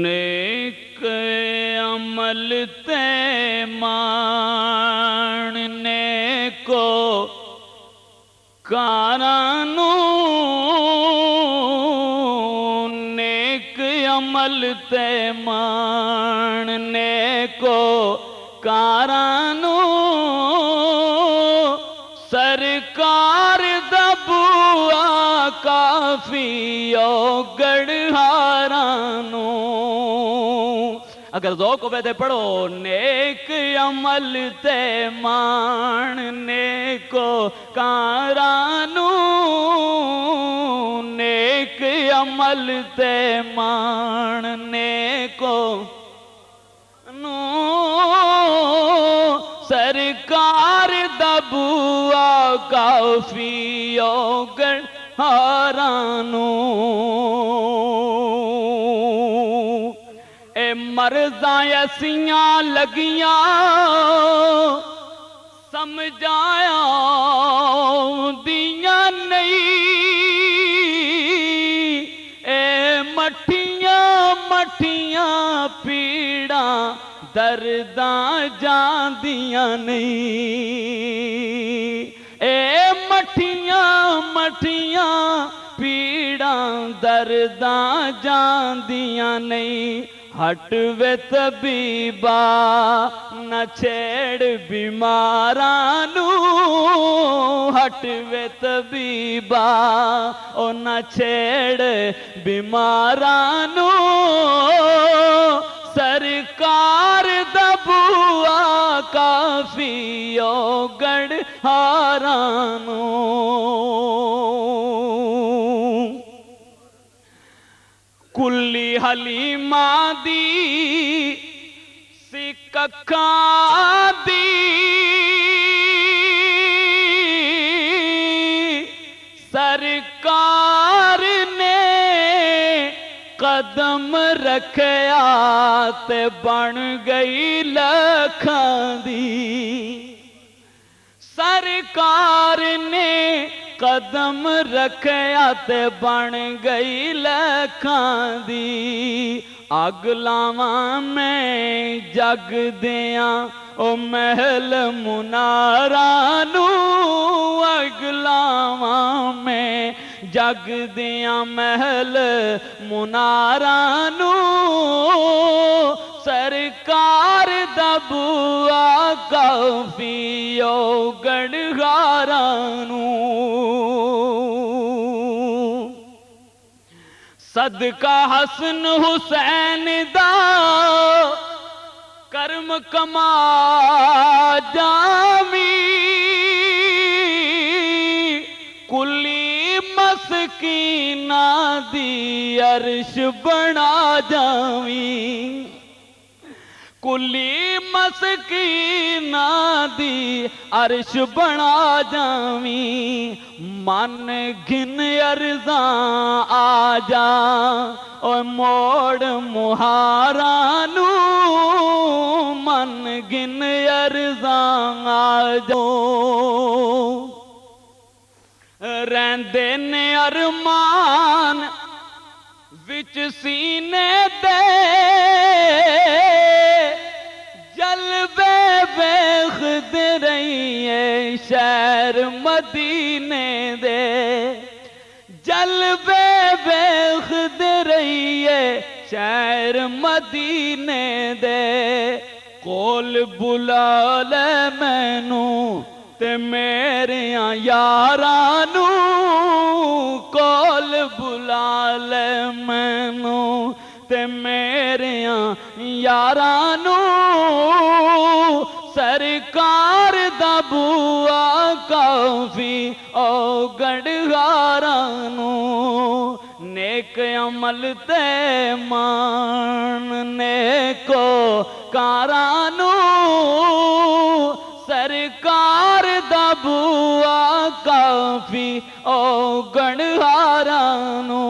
نیک عمل تے ماننے کو کارانو نیک عمل تے ماننے کو کارانو سرکار دا بوا کافی او گڑھارانو اگر ذوق ہوئے دے پڑھو نیک عمل تے ماننے کو کارانو نیک عمل تے ماننے کو سرکار دا بوا کافی او گڑھارانو اے مرضاں ایسیاں لگیاں سمجھایا دیاں نہیں اے مٹھیاں مٹھیاں پیڑاں درداں جاندیاں نہیں اے مٹھیاں مٹھیاں پیڑاں درداں جاندیاں نہیں ہٹ وے طبیبا نہ چھیڑ بیمارانو ہٹ وے طبیبا او نہ چھیڑ بیمارانو سرکار دا بوا کافی او گڑھارانو کلی حلیمہ دی سککھاں دی سرکار نے قدم رکھیا تے بن گئی لکھاں دی سرکار نے قدم رکھیا تے بن گئی لکھاں دی اگ لاواں میں جگ دیاں او محل منارانو اگ لاواں میں جگ دیاں محل منارانو سرکار دا بوا کافی او گڑھارانو صدقہ حسن حسین دا کرم کما جامی کلی مسکینہ دی عرش بنا جامی کلی مسکینہ دی عرش بنا جامی من گھن ارزاں آ جا او موڑ مہارانو من گھن ارزاں آ جا رہندے نے ارمان وچ سینے دے جلوے ویکھد رہیے شہر مدینے دے جلوے ویکھد رہیے شہر مدینے دے کول بلا لے مینوں تے میریاں یارانو کول بلا لے مینوں تے میریاں یارانو سرکار دا بوا کافی او گڑھارانو نیک عمل تے ماننے کو کارانو سرکار دا بوا کافی او گڑھارانو